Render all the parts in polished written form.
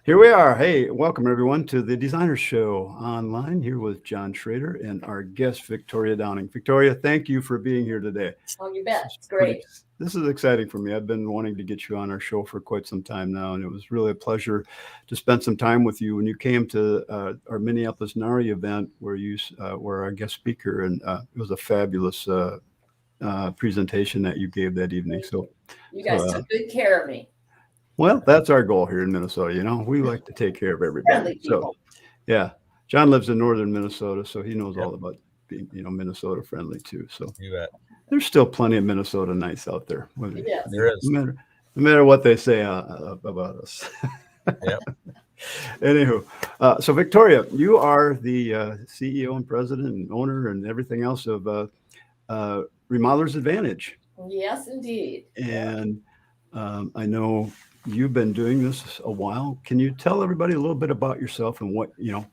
Here we are. Hey, welcome everyone to the Designer Show online here with John Schrader and our guest Victoria Downing. Victoria, thank you for being here today. Oh, you This bet. is It's great. this is exciting for me. I've been wanting to get you on our show for quite some time now, and it was really a pleasure to spend some time with you when you came to our Minneapolis NARI event where you were our guest speaker, and it was a fabulous presentation that you gave that evening. Thank you. So, You so guys took good care of me. well, that's our goal here in Minnesota. We like to take care of everybody. Friendly So, people. yeah, John lives in northern Minnesota, so he knows Yep. all about being, Minnesota friendly too. So You bet. there's still plenty of Minnesota nights out there, Yes. There is. no matter what they say about us. Yep. Anywho, so Victoria, you are the CEO and president and owner and everything else of Remodelers Advantage, Yes, indeed. and I know you've been doing this a while. Can you tell everybody a little bit about yourself and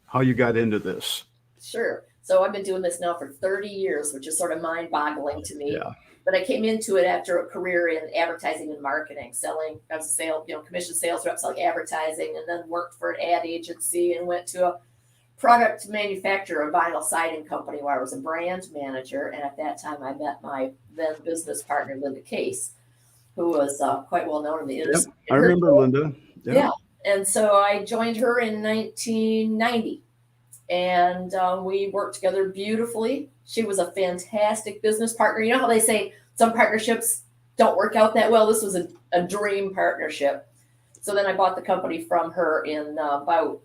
how you got into this? Sure. So I've been doing this now for 30 years, which is sort of mind-boggling to me. Yeah. But I came into it after a career in advertising and marketing, selling as a commission sales rep, selling advertising, and then worked for an ad agency and went to a product manufacturer, a vinyl siding company where I was a brand manager. And at that time, I met my then business partner, Linda Case, who was quite well known in the Yep, industry. I remember Linda. Yeah. And so I joined her in 1990, and we worked together beautifully. She was a fantastic business partner. You know how they say some partnerships don't work out that well? This was a dream partnership. So then I bought the company from her in about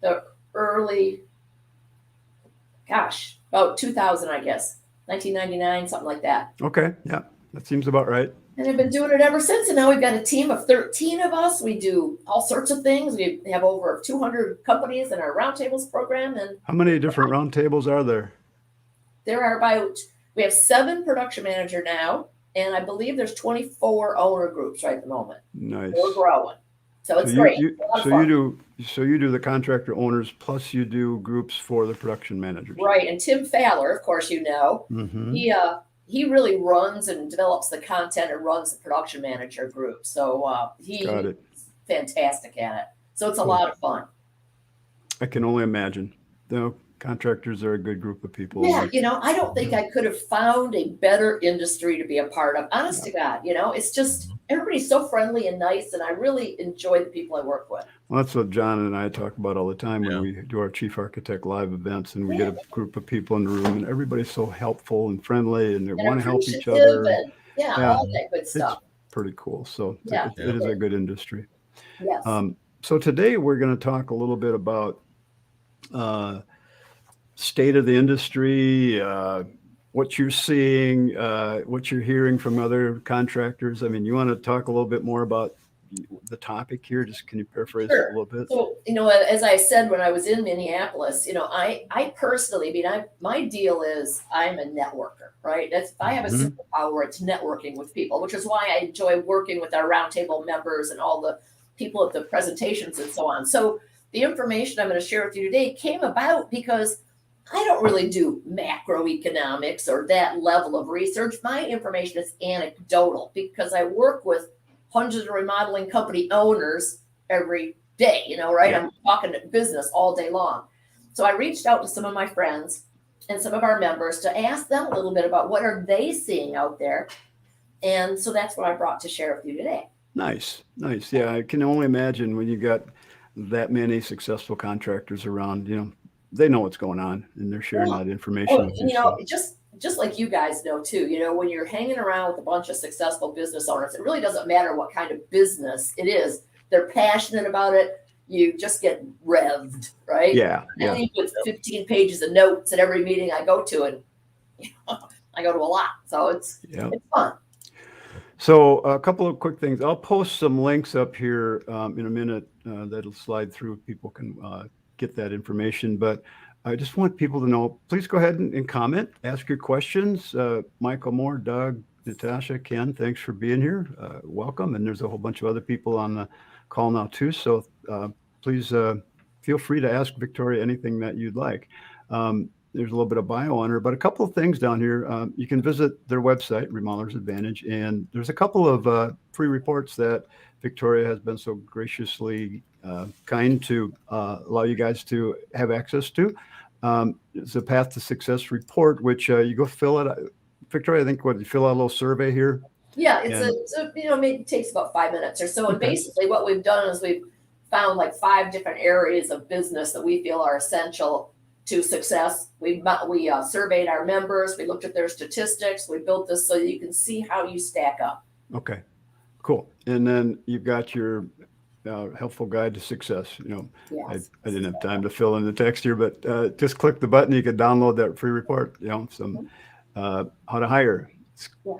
the early, about 2000, I guess, 1999, something like that. Okay, yeah, that seems about right. And I've been doing it ever since. And now we've got a team of 13 of us. We do all sorts of things. We have over 200 companies in our roundtables program. And How many different roundtables are there? there are we have 7 production manager now. And I believe there's 24 owner groups right at the moment. Nice. We're growing. So it's So great. you, A lot of so fun. you do the contractor owners plus you do groups for the production managers. Right. And Tim Fowler, of course, Mm-hmm. he really runs and develops the content and runs the production manager group. So he's Got it. fantastic at it. So it's a Cool. lot of fun. I can only imagine. Contractors are a good group of people. Yeah, I don't think I could have found a better industry to be a part of. Honest to God, it's just everybody's so friendly and nice, and I really enjoy the people I work with. Well, that's what John and I talk about all the time when Yeah. we do our Chief Architect Live events, and we get a group of people in the room, and everybody's so helpful and friendly, and they And want to help each appreciative other. and Yeah. all that good stuff. Pretty cool. So Yeah. it is a good industry. Yes. So today we're going to talk a little bit about state of the industry, what you're seeing, what you're hearing from other contractors. I mean, you want to talk a little bit more about the topic here? Just can you paraphrase it a little bit? So, as I said when I was in Minneapolis, I personally, my deal is I'm a networker, right? If I have a superpower, it's networking with people, which is why I enjoy working with our roundtable members and all the people at the presentations and so on. So the information I'm going to share with you today came about because I don't really do macroeconomics or that level of research. My information is anecdotal because I work with hundreds of remodeling company owners every day, right? Yeah. I'm talking business all day long. So I reached out to some of my friends and some of our members to ask them a little bit about what are they seeing out there. And so that's what I brought to share with you today. Nice. Yeah, I can only imagine when you got that many successful contractors around, they know what's going on and they're sharing that information with you. Just like you guys know too, when you're hanging around with a bunch of successful business owners, it really doesn't matter what kind of business it is. They're passionate about it. You just get revved, right? Yeah. I leave with 15 pages of notes at every meeting I go to, and I go to a lot. So it's fun. So a couple of quick things. I'll post some links up here in a minute that'll slide through. People can get that information. But I just want people to know, please go ahead and comment, ask your questions. Michael Moore, Doug, Natasha, Ken, thanks for being here. Welcome. And there's a whole bunch of other people on the call now too. So please feel free to ask Victoria anything that you'd like. there's a little bit of bio on her, but a couple of things down here. You can visit their website, Remodelers Advantage, and there's a couple of free reports that Victoria has been so graciously kind to allow you guys to have access to. It's a Path to Success report, which you go fill it out. Victoria, I think you fill out a little survey here. Yeah, maybe it takes about 5 minutes or so. And basically what we've done is we've found like 5 different areas of business that we feel are essential to success. We surveyed our members. We looked at their statistics. We built this so that you can see how you stack up. Okay, cool. And then you've got your helpful guide to success. Yes. I didn't have time to fill in the text here, but just click the button. You can download that free report. Some how to hire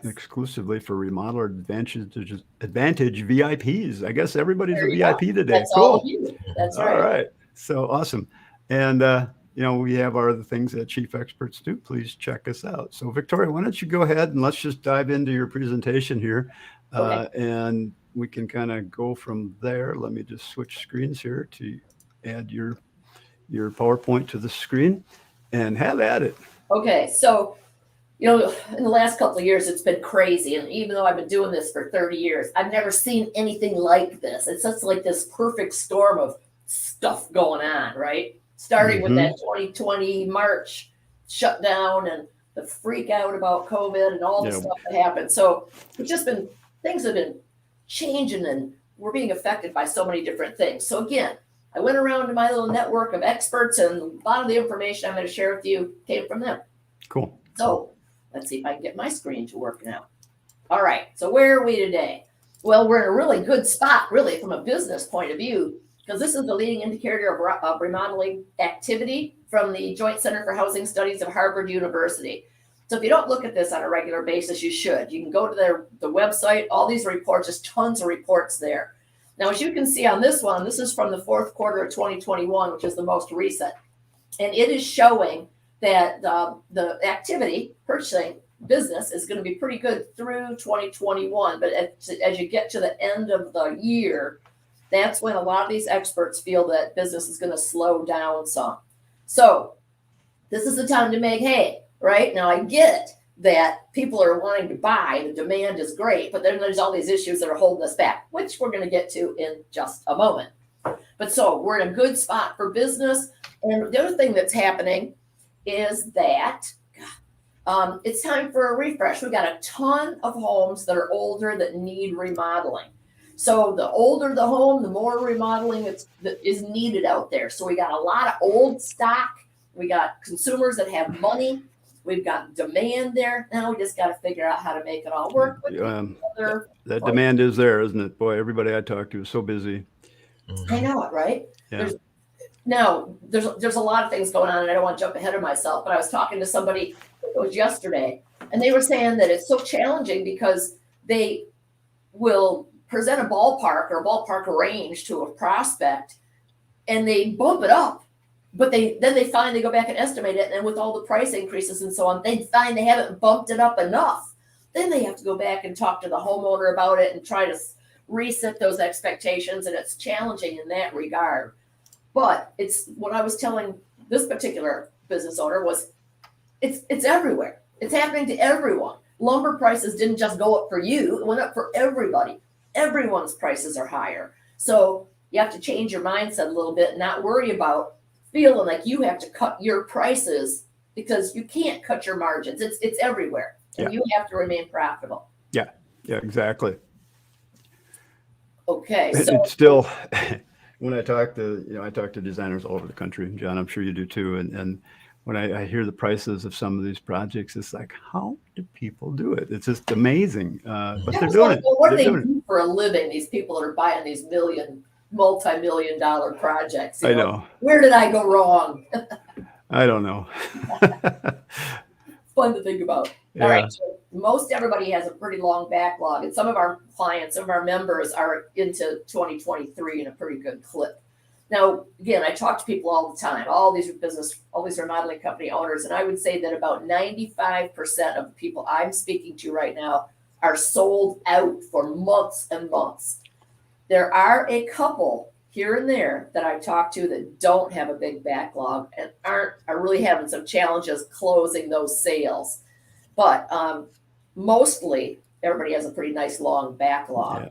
exclusively for Remodeler Advantage VIPs. I guess everybody's a VIP today. That's cool. All of you. That's right. All right. So awesome. And we have our other things that chief experts do. Please check us out. So Victoria, why don't you go ahead and let's just dive into your presentation here. And we can kind of go from there. Let me just switch screens here to add your PowerPoint to the screen and have at it. Okay. So, in the last couple of years, it's been crazy. And even though I've been doing this for 30 years, I've never seen anything like this. It's just like this perfect storm of stuff going on, right? Starting with that 2020 March shutdown and the freak out about COVID and all the stuff that happened. So it's just been, things have been changing and we're being affected by so many different things. So again, I went around to my little network of experts and a lot of the information I'm going to share with you came from them. Cool. So let's see if I can get my screen to work now. All right. So where are we today? Well, we're in a really good spot, really, from a business point of view, because this is the leading indicator of remodeling activity from the Joint Center for Housing Studies of Harvard University. So if you don't look at this on a regular basis, you should. You can go to the website, all these reports, just tons of reports there. Now, as you can see on this one, this is from the fourth quarter of 2021, which is the most recent. And it is showing that the activity, purchasing business, is going to be pretty good through 2021. But as you get to the end of the year, that's when a lot of these experts feel that business is going to slow down some. So this is the time to make hay, right? Now, I get that people are wanting to buy. The demand is great, but then there's all these issues that are holding us back, which we're going to get to in just a moment. But so we're in a good spot for business. And the other thing that's happening is that it's time for a refresh. We've got a ton of homes that are older that need remodeling. So the older the home, the more remodeling is needed out there. So we got a lot of old stock. We got consumers that have money. We've got demand there. Now we just got to figure out how to make it all work. That demand is there, isn't it? Boy, everybody I talk to is so busy. I know it, right? Yeah. There's a lot of things going on, and I don't want to jump ahead of myself, but I was talking to somebody, it was yesterday, and they were saying that it's so challenging because they will present a ballpark range to a prospect, and they bump it up, but they find they go back and estimate it, and with all the price increases and so on, they find they haven't bumped it up enough. Then they have to go back and talk to the homeowner about it and try to reset those expectations, and it's challenging in that regard. But it's what I was telling this particular business owner was it's everywhere. It's happening to everyone. Lumber prices didn't just go up for you, it went up for everybody. Everyone's prices are higher. So you have to change your mindset a little bit and not worry about feeling like you have to cut your prices, because you can't cut your margins. It's everywhere. And you have to remain profitable. Yeah, exactly. Okay. So it's still when I talk to designers all over the country, John, I'm sure you do too. And when I hear the prices of some of these projects, it's like, how do people do it? It's just amazing. But they're doing it. Well, what do they do for a living? These people that are buying these multi-million-dollar projects. I know. Where did I go wrong? I don't know. Fun to think about. Yeah. All right. So most everybody has a pretty long backlog, and some of our clients, some of our members are into 2023 in a pretty good clip. Now, again, I talk to people all the time, all these remodeling company owners, and I would say that about 95% of the people I'm speaking to right now are sold out for months and months. There are a couple here and there that I've talked to that don't have a big backlog and are really having some challenges closing those sales. But mostly everybody has a pretty nice long backlog,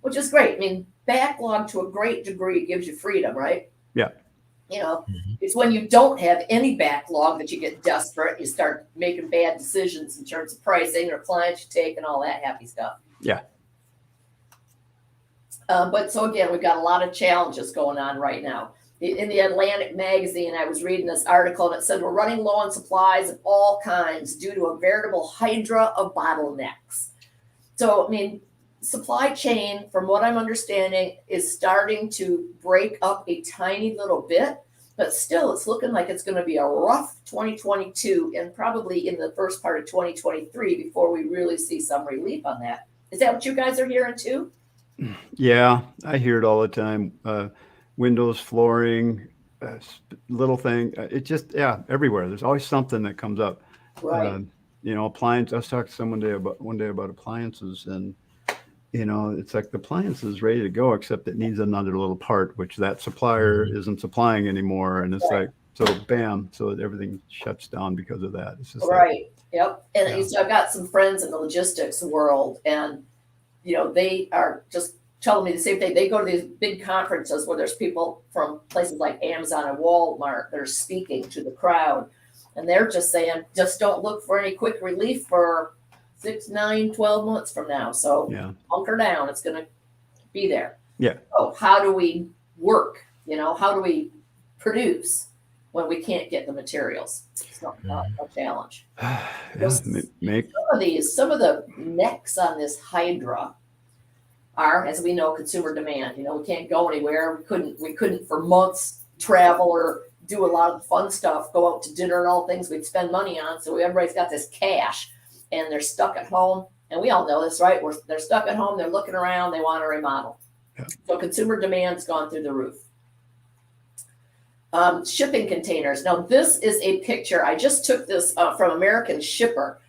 which is great. I mean, backlog to a great degree gives you freedom, right? Yeah. You know, it's when you don't have any backlog that you get desperate. You start making bad decisions in terms of pricing or clients you take and all that happy stuff. Yeah. But so again, we've got a lot of challenges going on right now. In the Atlantic magazine, I was reading this article and it said we're running low on supplies of all kinds due to a veritable Hydra of bottlenecks. So, I mean, supply chain, from what I'm understanding, is starting to break up a tiny little bit, but still it's looking like it's going to be a rough 2022 and probably in the first part of 2023 before we really see some relief on that. Is that what you guys are hearing too? Yeah, I hear it all the time. Windows, flooring, little thing. It just, everywhere. There's always something that comes up. Right. Appliance. I was talking to someone one day about appliances, and it's like the appliance is ready to go, except it needs another little part, which that supplier isn't supplying anymore. And it's like, so bam, so everything shuts down because of that. It's just right. Yep. And so I've got some friends in the logistics world, and they are just telling me the same thing. They go to these big conferences where there's people from places like Amazon and Walmart that are speaking to the crowd. And they're just saying, just don't look for any quick relief for 6, 9, 12 months from now. So hunker down. It's going to be there. Yeah. So how do we work? How do we produce when we can't get the materials? It's not a challenge. Some of the necks on this Hydra are, as we know, consumer demand. We can't go anywhere. We couldn't for months travel or do a lot of the fun stuff, go out to dinner and all things we'd spend money on. So everybody's got this cash and they're stuck at home. And we all know this, right? They're stuck at home. They're looking around. They want to remodel. Yeah. So consumer demand's gone through the roof. Shipping containers. Now, this is a picture. I just took this from American Shipper.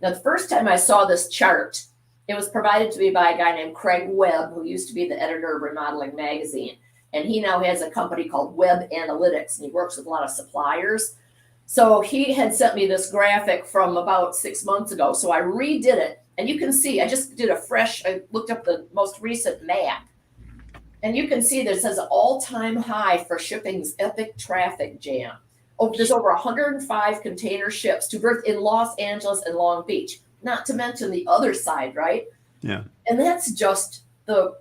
Now, the first time I saw this chart, it was provided to me by a guy named Craig Webb, who used to be the editor of Remodeling magazine. And he now has a company called Web Analytics, and he works with a lot of suppliers. So he had sent me this graphic from about 6 months ago. So I redid it. And you can see, I just did I looked up the most recent map. And you can see that it says all-time high for shipping's epic traffic jam. There's over 105 container ships to berth in Los Angeles and Long Beach, not to mention the other side, right? Yeah. And that's just the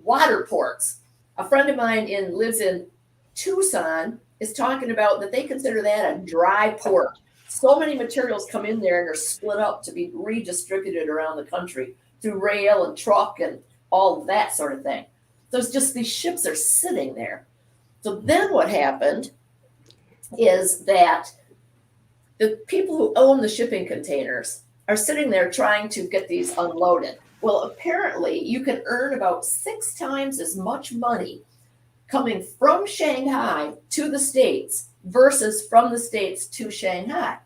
water ports. A friend of mine lives in Tucson is talking about that they consider that a dry port. So many materials come in there and are split up to be redistributed around the country through rail and truck and all of that sort of thing. So it's just these ships are sitting there. So then what happened is that the people who own the shipping containers are sitting there trying to get these unloaded. Well, apparently you can earn about 6 times as much money coming from Shanghai to the States versus from the States to Shanghai.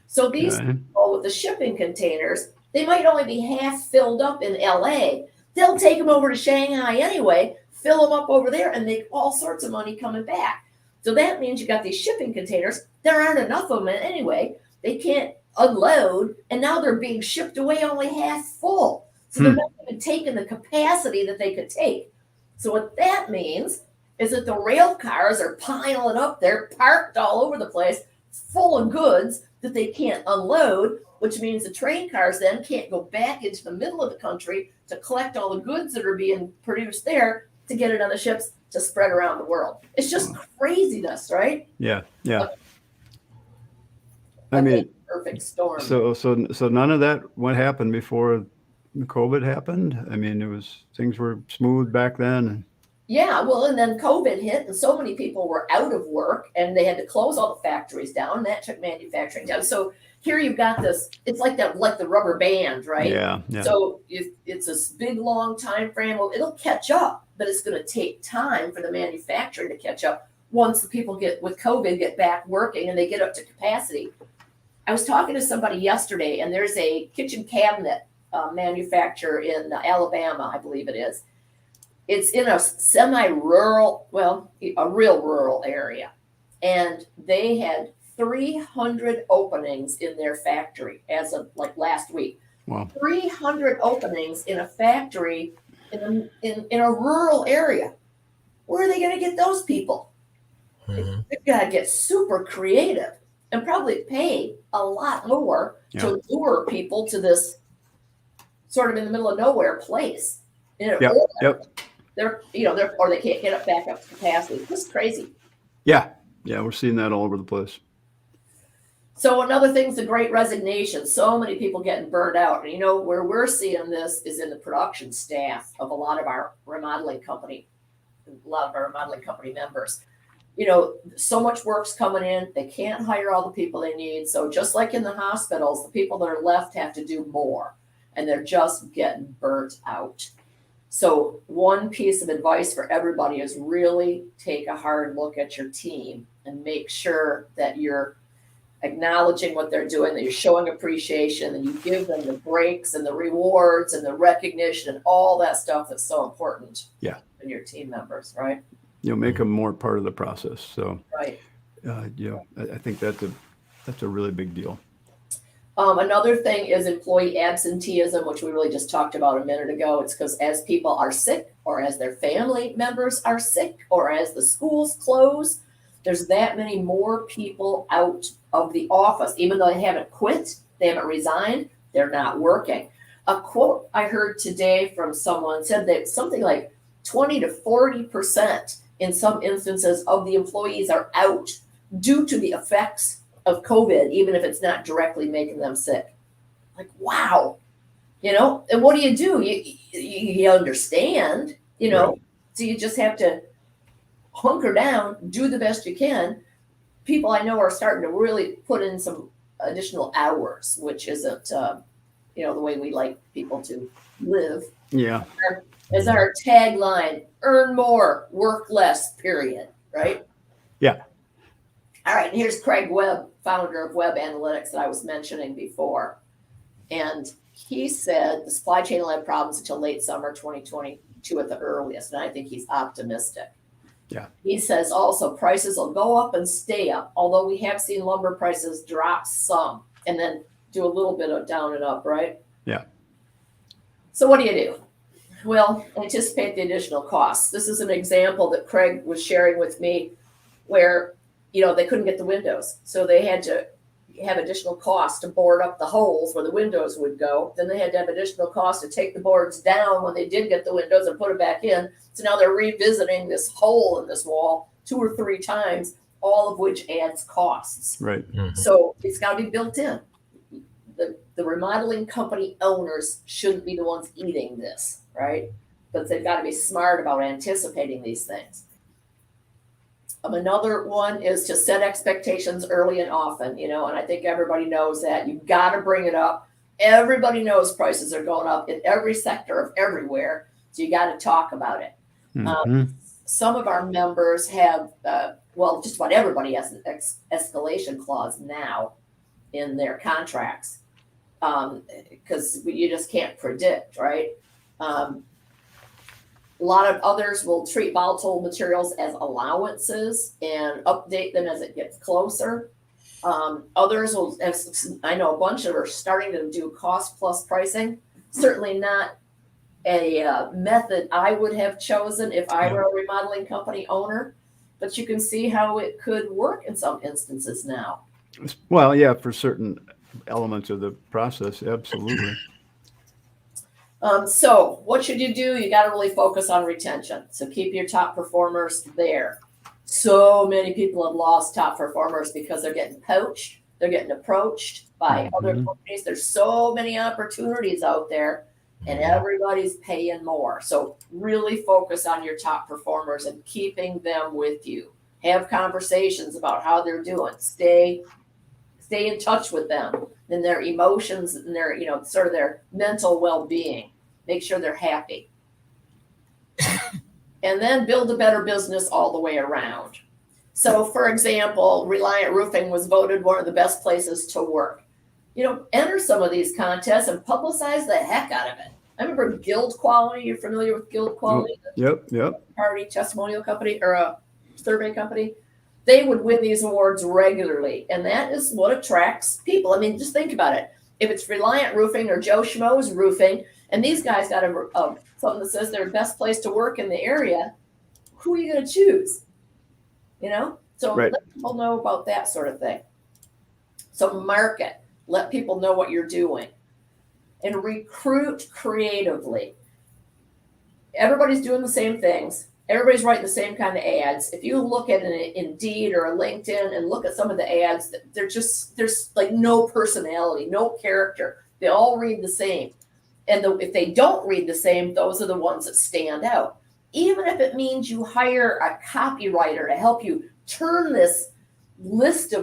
So these people with the shipping containers, they might only be half filled up in LA. They'll take them over to Shanghai anyway, fill them up over there, and make all sorts of money coming back. So that means you got these shipping containers. There aren't enough of them anyway. They can't unload, and now they're being shipped away only half full. So they're not even taking the capacity that they could take. So what that means is that the rail cars are piling up there, parked all over the place, full of goods that they can't unload, which means the train cars then can't go back into the middle of the country to collect all the goods that are being produced there to get it on the ships to spread around the world. It's just craziness, right? Yeah. I mean, perfect storm. So none of that what happened before COVID happened. I mean, things were smooth back then. Yeah, well, and then COVID hit, and so many people were out of work, and they had to close all the factories down. And that took manufacturing down. So here you've got this. It's like the rubber band, right? Yeah. So it's a big, long time frame. Well, it'll catch up, but it's going to take time for the manufacturing to catch up. Once the people get back working and they get up to capacity. I was talking to somebody yesterday, and there's a kitchen cabinet manufacturer in Alabama, I believe it is. it's in a semi-rural, well, a real rural area. And they had 300 openings in their factory as of like last week. Wow. 300 openings in a factory in a rural area. Where are they going to get those people? Mhm. They've got to get super creative and probably pay a lot more to lure people to this sort of in the middle of nowhere place. Yep. They're or they can't get up back up to capacity. It's just crazy. Yeah. We're seeing that all over the place. So another thing is the Great Resignation. So many people getting burned out. And where we're seeing this is in the production staff of a lot of our remodeling company members. So much work's coming in. They can't hire all the people they need. So just like in the hospitals, the people that are left have to do more. And they're just getting burnt out. So one piece of advice for everybody is really take a hard look at your team and make sure that you're acknowledging what they're doing, that you're showing appreciation, and you give them the breaks and the rewards and the recognition and all that stuff that's so important in your team members, right? Make them more part of the process. So, right. I think that's a really big deal. Another thing is employee absenteeism, which we really just talked about a minute ago. It's because as people are sick or as their family members are sick or as the schools close, there's that many more people out of the office. Even though they haven't quit, they haven't resigned, they're not working. A quote I heard today from someone said that something like 20 to 40% in some instances of the employees are out due to the effects of COVID, even if it's not directly making them sick. Like, wow. And what do? You understand, Right. So you just have to hunker down, do the best you can. People I know are starting to really put in some additional hours, which isn't, the way we like people to live. Yeah. As our tagline, earn more, work less, period, right? Yeah. All right, and here's Craig Webb, founder of Web Analytics that I was mentioning before. And he said the supply chain will have problems until late summer 2022 at the earliest, and I think he's optimistic. Yeah. He says also prices will go up and stay up, although we have seen lumber prices drop some and then do a little bit of down and up, right? Yeah. So what do? Well, anticipate the additional costs. This is an example that Craig was sharing with me where they couldn't get the windows. So they had to have additional costs to board up the holes where the windows would go. Then they had to have additional costs to take the boards down when they did get the windows and put it back in. So now they're revisiting this hole in this wall 2 or 3 times, all of which adds costs. Right. Mhm. So it's got to be built in. The remodeling company owners shouldn't be the ones eating this, right? But they've got to be smart about anticipating these things. Another one is to set expectations early and often, and I think everybody knows that. You've got to bring it up. Everybody knows prices are going up in every sector of everywhere, so you got to talk about it. Mm-hmm. Some of our members have, just about everybody has an escalation clause now in their contracts because you just can't predict, right? A lot of others will treat volatile materials as allowances and update them as it gets closer. Others will, I know a bunch of are starting to do cost plus pricing. Certainly not a method I would have chosen if I were a remodeling company owner, but you can see how it could work in some instances now. Well, yeah, for certain elements of the process, absolutely. So what should you do? You got to really focus on retention. So keep your top performers there. So many people have lost top performers because they're getting poached. They're getting approached by other companies. There's so many opportunities out there and everybody's paying more. So really focus on your top performers and keeping them with you. Have conversations about how they're doing. Stay in touch with them and their emotions and their, sort of their mental well-being. Make sure they're happy. And then build a better business all the way around. So, for example, Reliant Roofing was voted one of the best places to work. Enter some of these contests and publicize the heck out of it. I remember Guild Quality. You're familiar with Guild Quality? Yep. Party testimonial company or a survey company. They would win these awards regularly, and that is what attracts people. I mean, just think about it. If it's Reliant Roofing or Joe Schmo's Roofing, and these guys got something that says they're the best place to work in the area, who are you going to choose? You know? So Right. let people know about that sort of thing. So market, let people know what you're doing, and recruit creatively. Everybody's doing the same things. Everybody's writing the same kind of ads. If you look at an Indeed or a LinkedIn and look at some of the ads, there's like no personality, no character. They all read the same. And if they don't read the same, those are the ones that stand out. Even if it means you hire a copywriter to help you turn this list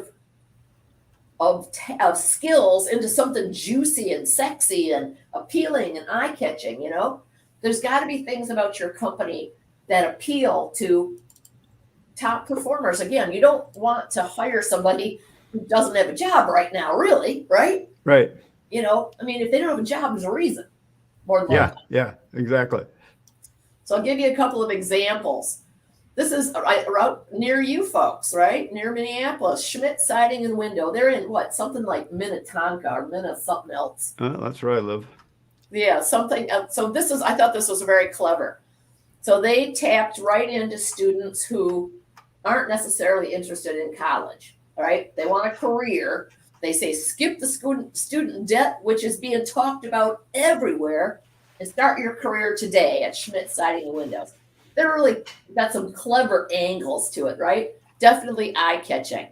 of skills into something juicy and sexy and appealing and eye-catching, you know? There's got to be things about your company that appeal to top performers. Again, you don't want to hire somebody who doesn't have a job right now, really, right? Right. You know, I mean, if they don't have a job, there's a reason. More than likely. Yeah, exactly. So I'll give you a couple of examples. This is right near you folks, right? Near Minneapolis, Schmidt Siding and Window. They're in something like Minnetonka or something else. That's where I live. Yeah, something. So I thought this was very clever. So they tapped right into students who aren't necessarily interested in college, right? They want a career. They say, skip the student debt, which is being talked about everywhere, and start your career today at Schmidt Siding and Windows. They're really got some clever angles to it, right? Definitely eye-catching.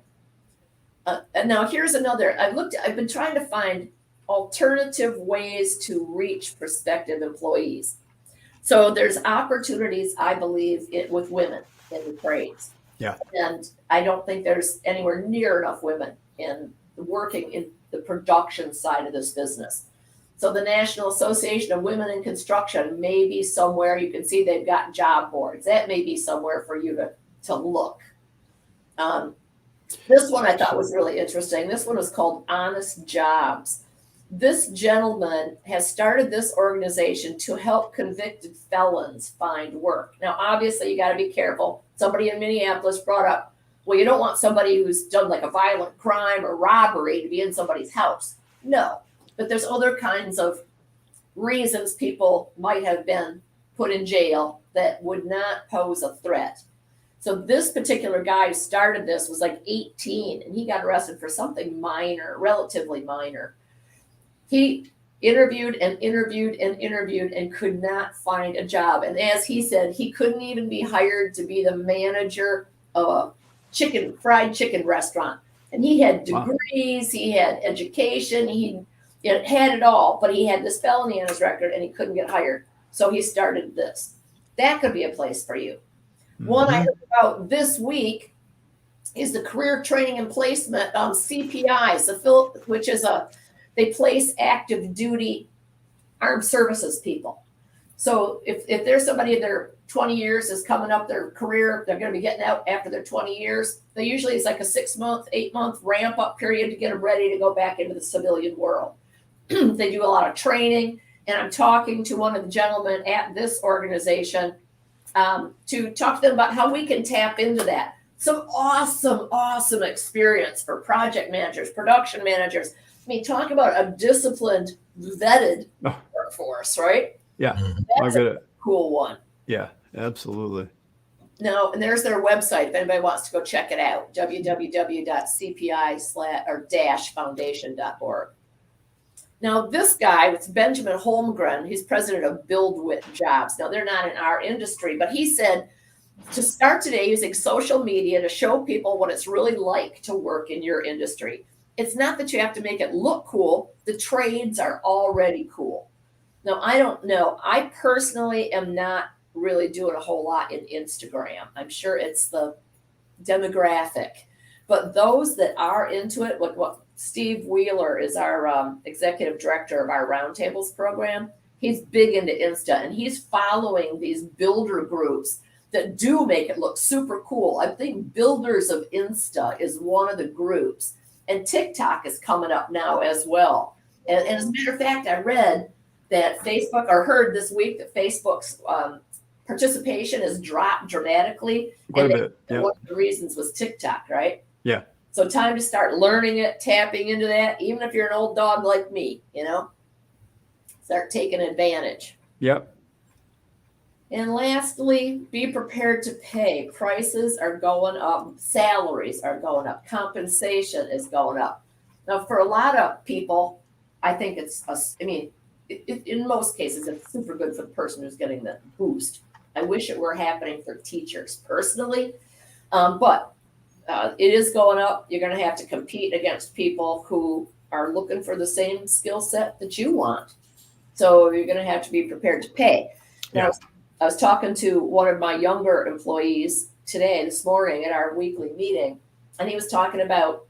And now here's another. I've been trying to find alternative ways to reach prospective employees. So there's opportunities, I believe, with women in the trades. Yeah. And I don't think there's anywhere near enough women working in the production side of this business. So the National Association of Women in Construction may be somewhere. You can see they've got job boards. That may be somewhere for you to look. This one I thought was really interesting. This one is called Honest Jobs. This gentleman has started this organization to help convicted felons find work. Now, obviously, you got to be careful. Somebody in Minneapolis brought up, well, you don't want somebody who's done like a violent crime or robbery to be in somebody's house. No, but there's other kinds of reasons people might have been put in jail that would not pose a threat. So this particular guy who started this was like 18, and he got arrested for something minor, relatively minor. He interviewed and could not find a job. And as he said, he couldn't even be hired to be the manager of a fried chicken restaurant. And he had degrees, he had education, he had it all, but he had this felony on his record and he couldn't get hired. So he started this. That could be a place for you. Mm-hmm. One I heard about this week is the Career Training and Placement CPI, which is they place active duty armed services people. So if there's somebody in their 20 years is coming up their career, they're going to be getting out after their 20 years. They usually it's like a 6-month, 8-month ramp up period to get them ready to go back into the civilian world. They do a lot of training, and I'm talking to one of the gentlemen at this organization to talk to them about how we can tap into that. Some awesome experience for project managers, production managers. I mean, talk about a disciplined, vetted workforce, right? Yeah, that's a cool one. Yeah, absolutely. No, and there's their website if anybody wants to go check it out, www.cpi/foundation.org. Now, this guy, it's Benjamin Holmgren. He's president of BuildWith Jobs. Now, they're not in our industry, but he said to start today using social media to show people what it's really like to work in your industry. It's not that you have to make it look cool. The trades are already cool. Now, I don't know. I personally am not really doing a whole lot in Instagram. I'm sure it's the demographic. But those that are into it, like what Steve Wheeler is our executive director of our Roundtables program. He's big into Insta, and he's following these builder groups that do make it look super cool. I think Builders of Insta is one of the groups. And TikTok is coming up now as well. And as a matter of fact, I read that Facebook, or heard this week that Facebook's participation has dropped dramatically. Quite and a bit. Yeah. one of the reasons was TikTok, right? Yeah. So time to start learning it, tapping into that, even if you're an old dog like me, start taking advantage. Yep. And lastly, be prepared to pay. Prices are going up, salaries are going up, compensation is going up. Now, for a lot of people, I think in most cases, it's super good for the person who's getting the boost. I wish it were happening for teachers personally, but it is going up. You're going to have to compete against people who are looking for the same skill set that you want. So you're going to have to be prepared to pay. Now, I was talking to one of my younger employees this morning at our weekly meeting, and he was talking about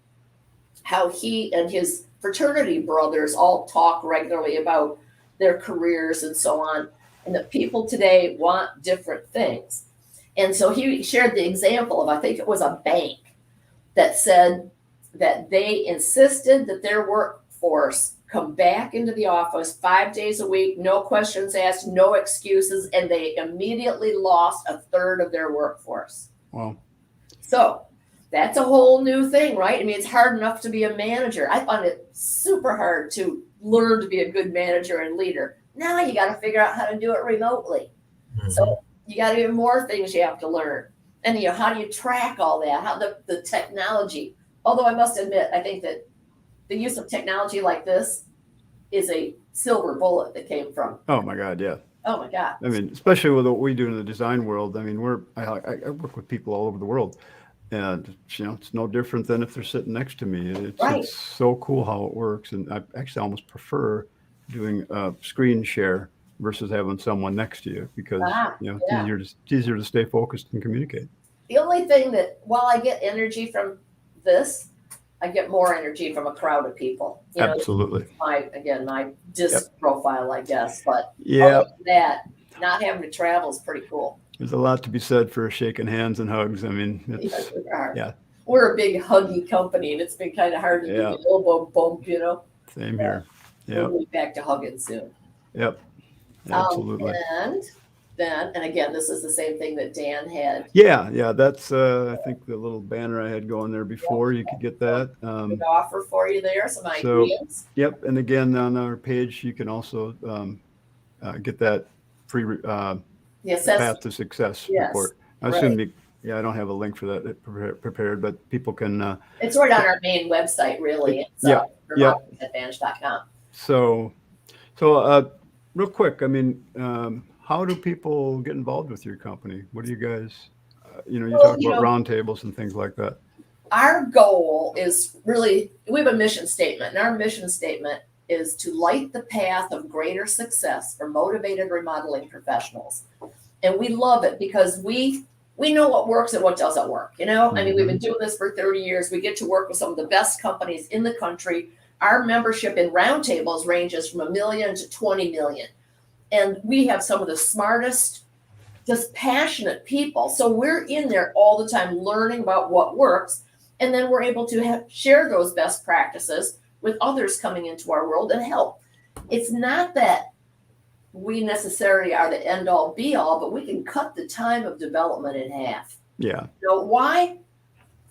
how he and his fraternity brothers all talk regularly about their careers and so on, and that people today want different things. And so he shared the example of, I think it was a bank, that said that they insisted that their workforce come back into the office 5 days a week, no questions asked, no excuses, and they immediately lost a third of their workforce. Wow. So that's a whole new thing, right? I mean, it's hard enough to be a manager. I found it super hard to learn to be a good manager and leader. Now you got to figure out how to do it remotely. Mm-hmm. So you got even more things you have to learn. And how do you track all that? How the technology? Although I must admit, I think that the use of technology like this is a silver bullet that came from. Oh my God, yeah. Oh my God. I mean, especially with what we do in the design world. I mean, I work with people all over the world, and it's no different than if they're sitting next to me. It's so cool how it works, and I actually almost prefer doing a screen share versus having someone next to you because it's easier to stay focused and communicate. The only thing that while I get energy from this, I get more energy from a crowd of people. Absolutely. My disc profile, I guess. But other than that, not having to travel is pretty cool. There's a lot to be said for shaking hands and hugs. I mean, we're a big huggy company, and it's been kind of hard to do the elbow bump, Same here. We'll be back to hugging soon. Yep. Absolutely. And again, this is the same thing that Dan had. Yeah. That's I think the little banner I had going there before. You could get that. Good offer for you there. Some ideas. Yep. And again, on our page, you can also get that free Path to Success report. I assume I don't have a link for that prepared, but people can. It's right on our main website, really. It's remodelingsadvantage.com. So real quick, I mean, how do people get involved with your company? What do you guys, you talk about roundtables and things like that. Our goal is really, we have a mission statement, and our mission statement is to light the path of greater success for motivated remodeling professionals. And we love it because we know what works and what doesn't work. I mean, we've been doing this for 30 years. We get to work with some of the best companies in the country. Our membership in roundtables ranges from $1 million to $20 million. And we have some of the smartest, just passionate people. So we're in there all the time learning about what works. And then we're able to share those best practices with others coming into our world and help. It's not that we necessarily are the end all be all, but we can cut the time of development in half. Yeah. Why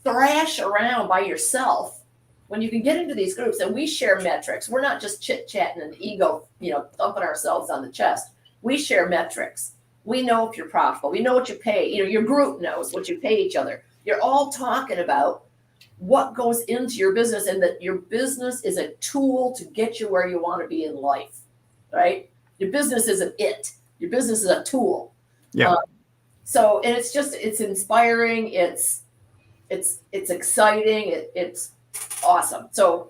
thrash around by yourself when you can get into these groups and we share metrics? We're not just chit chatting and ego, thumping ourselves on the chest. We share metrics. We know if you're profitable. We know what you pay. Your group knows what you pay each other. You're all talking about what goes into your business and that your business is a tool to get you where you want to be in life, right? Your business isn't it. Your business is a tool. Yeah. And it's inspiring. It's exciting. It's awesome. So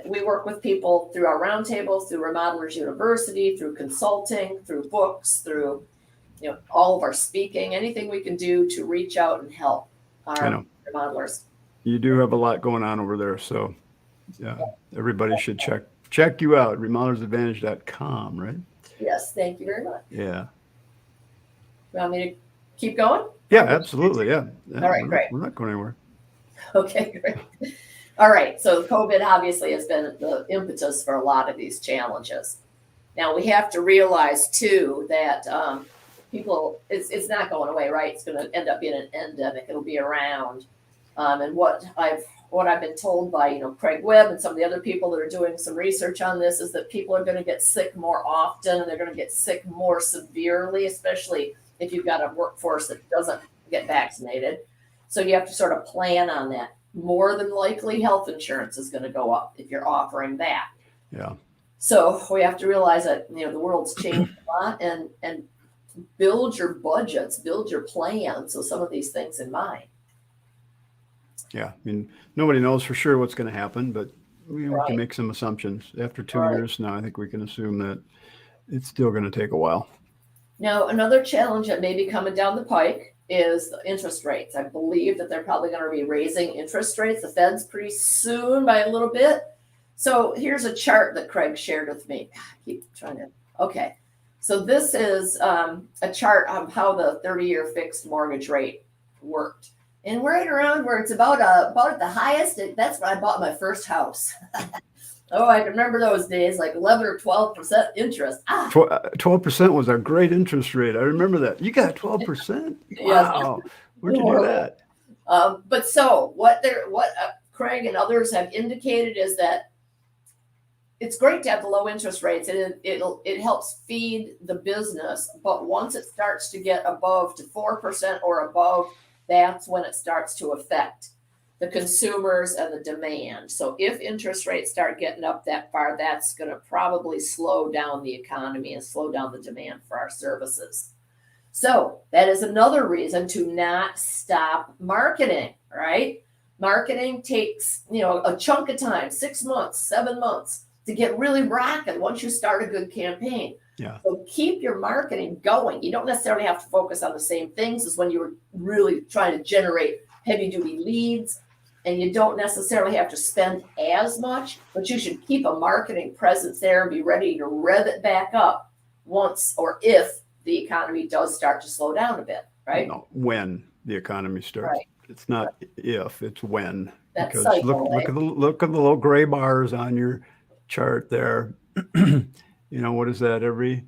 we work with people through our roundtables, through Remodelers University, through consulting, through books, through all of our speaking, anything we can do to reach out and help our remodelers. You do have a lot going on over there, so everybody should check you out. Remodelersadvantage.com, right? Yes, thank you very much. Yeah. You want me to keep going? Yeah, absolutely. Yeah. All right, great. We're not going anywhere. Okay, great. All right. So COVID obviously has been the impetus for a lot of these challenges. Now we have to realize too that people, it's not going away, right? It's going to end up being an endemic. It'll be around. And what I've been told by, Craig Webb and some of the other people that are doing some research on this is that people are going to get sick more often, and they're going to get sick more severely, especially if you've got a workforce that doesn't get vaccinated. So you have to sort of plan on that. More than likely, health insurance is going to go up if you're offering that. Yeah. So we have to realize that, the world's changed a lot, and build your budgets, build your plans with some of these things in mind. Yeah. I mean, nobody knows for sure what's going to happen, but we Right. can make some assumptions. After 2 Right. years now, I think we can assume that it's still going to take a while. Now, another challenge that may be coming down the pike is the interest rates. I believe that they're probably going to be raising interest rates, the Fed's, pretty soon by a little bit. So here's a chart that Craig shared with me. I keep trying to, okay. So this is a chart of how the 30-year fixed mortgage rate worked. And right around where it's about at the highest, that's when I bought my first house. Oh, I can remember those days, like 11 or 12% interest. 12% was a great interest rate. I remember that. You got 12%? Wow. Where'd you do that? But so what Craig and others have indicated is that it's great to have the low interest rates, and it helps feed the business. But once it starts to get above to 4% or above, that's when it starts to affect the consumers and the demand. So if interest rates start getting up that far, that's going to probably slow down the economy and slow down the demand for our services. So that is another reason to not stop marketing, right? Marketing takes, a chunk of time, 6 months, 7 months to get really rocking once you start a good campaign. Yeah. So keep your marketing going. You don't necessarily have to focus on the same things as when you were really trying to generate heavy duty leads, and you don't necessarily have to spend as much, but you should keep a marketing presence there and be ready to rev it back up once or if the economy does start to slow down a bit, right? No, when the economy starts. Right. It's not if, it's when. That Because cycle, look right? at the little gray bars on your chart there. What is that? Every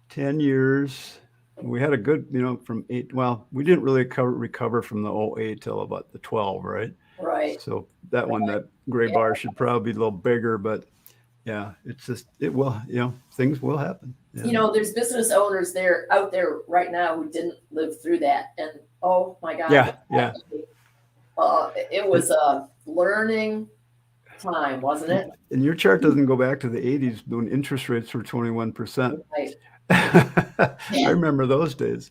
10 years, we had a good, from 8. Well, we didn't really recover from the 08 till about the 12, right? Right. So that one, that gray bar should probably be a little bigger, but yeah, it's just, it will, things will happen. Yeah. There's business owners out there right now who didn't live through that. And oh my God. Yeah. It was a learning time, wasn't it? And your chart doesn't go back to the 80s when interest rates were 21%. Right. I remember those days.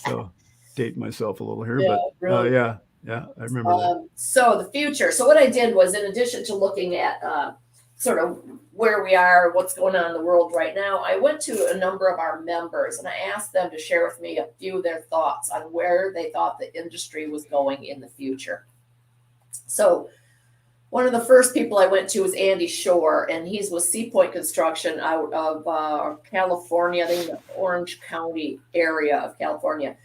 So date myself a little here, Yeah, but really. yeah, I remember that. So the future. So what I did was, in addition to looking at sort of where we are, what's going on in the world right now, I went to a number of our members and I asked them to share with me a few of their thoughts on where they thought the industry was going in the future. So one of the first people I went to was Andy Shore, and he's with Sea Point Construction out of California, I think the Orange County area of California.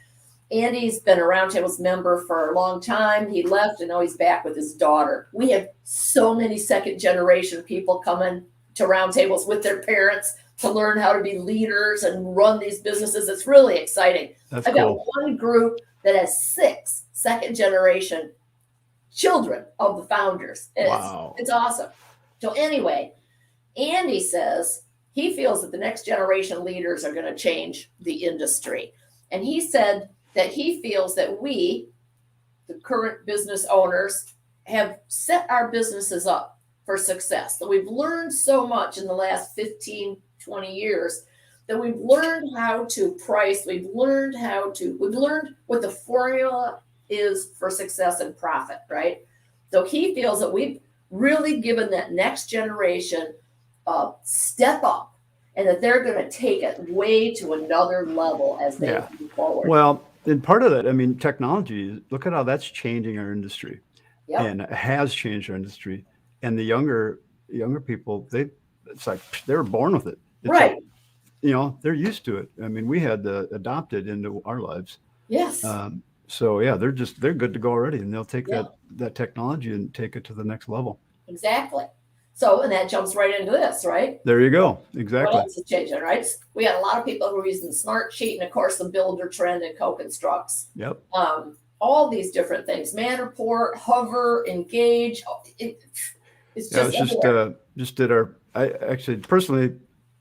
Andy's been a Roundtables member for a long time. He left, and now he's back with his daughter. We have so many second generation people coming to Roundtables with their parents to learn how to be leaders and run these businesses. It's really exciting. That's I've got cool. one group that has 6 second generation children of the founders. Wow. It's awesome. So anyway, Andy says he feels that the next generation leaders are going to change the industry. And he said that he feels that we, the current business owners, have set our businesses up for success. That we've learned so much in the last 15, 20 years, that we've learned how to price. We've learned what the formula is for success and profit, right? So he feels that we've really given that next generation a step up, and that they're going to take it way to another level as they move forward. Well, and part of that, I mean, technology, look at how that's changing our industry. Yep. And it has changed our industry. And the younger people, it's like they were born with it. It's Right. Like, they're used to it. I mean, we had to adopt it into our lives. Yes. So yeah, they're good to go already, and they'll take that technology and take it to the next level. Exactly. So, and that jumps right into this, right? There you go. What Exactly. else is changing, right? We had a lot of people who were using Smart Sheet and, of course, the Builder trend and Co-Constructs. Yep. All these different things: Matterport, Hover, Engage. It's Yeah, just it's everywhere. just did our. I actually personally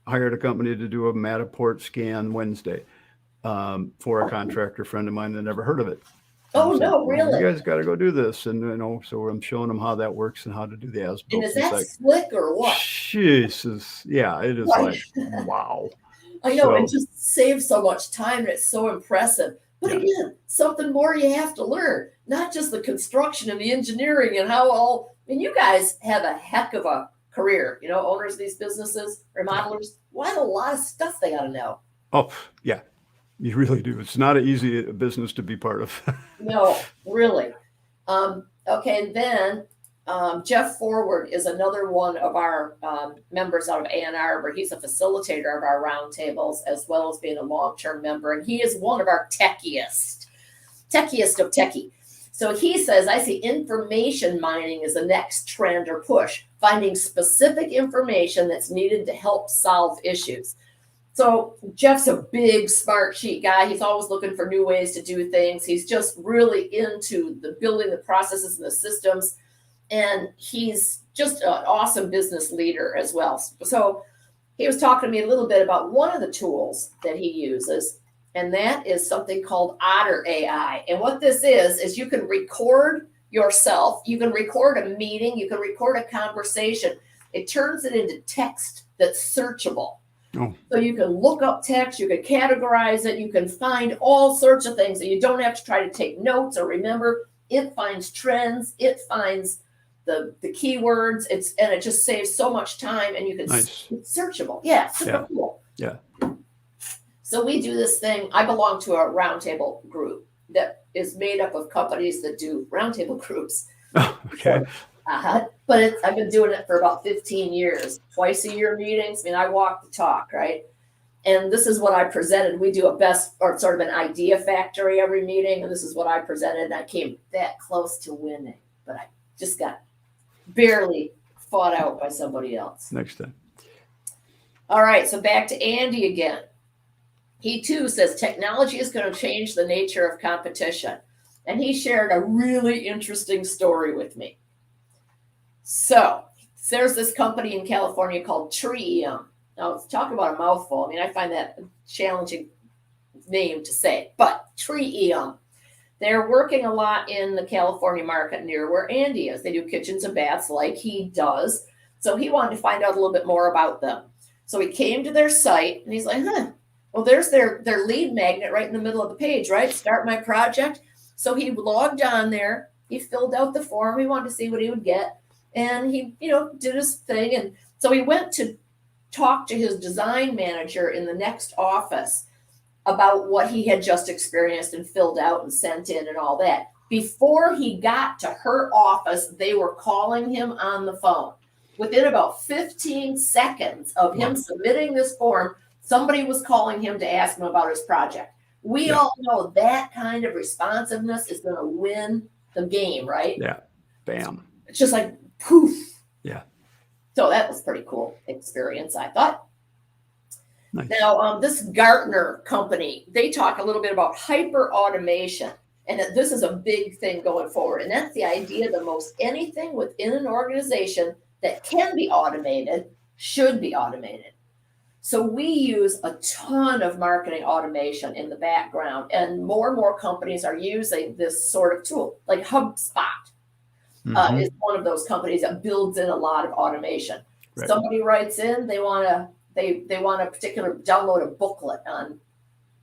hired a company to do a Matterport scan Wednesday for a contractor friend of mine that never heard of it. Oh, Said, no, well, really? you guys got to go do this, and so I'm showing them how that works and how to do the And as-built. is It's that like, slick or what? Jesus, yeah, it is Right. like wow. I know, it So just saves so much time and it's so impressive. But yeah, again, something more you have to learn, not just the construction and the engineering and how all, I mean, you guys have a heck of a career, owners of these businesses, remodelers. Why a lot of stuff they got to know. oh yeah, you really do. It's not an easy business to be part of. No, really. Okay, and then Jeff Forward is another one of our members out of Ann Arbor. He's a facilitator of our roundtables as well as being a long-term member, and he is one of our techiest of techie. So he says, I see information mining as the next trend or push, finding specific information that's needed to help solve issues. So Jeff's a big Smart Sheet guy. He's always looking for new ways to do things. He's just really into the building the processes and the systems. And he's just an awesome business leader as well. So he was talking to me a little bit about one of the tools that he uses, and that is something called Otter AI. And what this is you can record yourself, you can record a meeting, you can record a conversation. It turns it into text that's searchable. Oh. So you can look up text, you can categorize it, you can find all sorts of things that you don't have to try to take notes or remember. It finds trends, it finds the keywords, and it just saves so much time, and you can Nice. it's searchable. Yeah, super cool. Yeah. So we do this thing. I belong to a roundtable group that is made up of companies that do roundtable groups. Okay. But I've been doing it for about 15 years, twice a year meetings. I mean, I walk the talk, right? And this is what I presented. We do a best or sort of an idea factory every meeting. And this is what I presented. And I came that close to winning, but I just got barely fought out by somebody else. Next time. All right. So back to Andy again. He too says technology is going to change the nature of competition. And he shared a really interesting story with me. So there's this company in California called Tree-em. Now, let's talk about a mouthful. I mean, I find that a challenging name to say, but Tree-em. They're working a lot in the California market near where Andy is. They do kitchens and baths like he does. So he wanted to find out a little bit more about them. So he came to their site and he's like, well, there's their lead magnet right in the middle of the page, right? Start my project. So he logged on there. He filled out the form. He wanted to see what he would get. And he, did his thing. And so he went to talk to his design manager in the next office about what he had just experienced and filled out and sent in and all that. Before he got to her office, they were calling him on the phone. Within about 15 seconds of him submitting this form, somebody was calling him to ask him about his project. We all know that kind of responsiveness is going to win the game, right? Yeah. Bam. It's just like poof. Yeah. So that was pretty cool experience, I thought. Nice. Now, this Gartner company, they talk a little bit about hyper automation, and that this is a big thing going forward. And that's the idea that most anything within an organization that can be automated should be automated. So we use a ton of marketing automation in the background, and more companies are using this sort of tool, like HubSpot. Is one of those companies that builds in a lot of automation. Right. Somebody writes in, they want a particular download a booklet on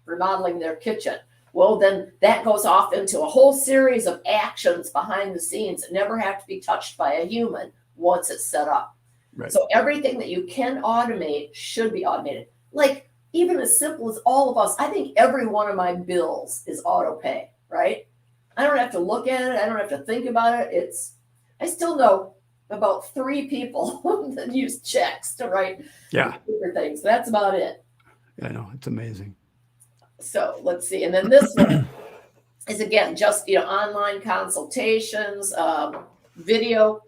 remodeling their kitchen. Well, then that goes off into a whole series of actions behind the scenes that never have to be touched by a human once it's set up. Right. So everything that you can automate should be automated. Like even as simple as all of us, I think every one of my bills is auto pay, right? I don't have to look at it. I don't have to think about it. I still know about 3 people that use checks to write different things. That's about it. I know. It's amazing. So let's see. And then this one is, again, just, online consultations, video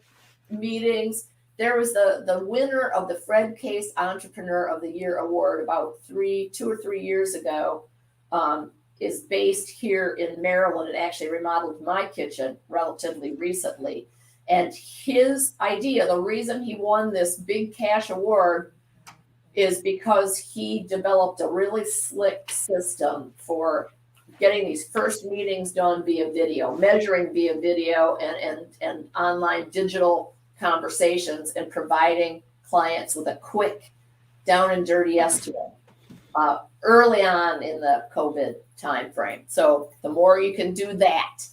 meetings. there was the winner of the Fred Case Entrepreneur of the Year award about 2 or 3 years ago. Is based here in Maryland and actually remodeled my kitchen relatively recently. And his idea, the reason he won this big cash award, is because he developed a really slick system for getting these first meetings done via video, measuring via video and online digital conversations, and providing clients with a quick down and dirty estimate early on in the COVID timeframe. So the more you can do that,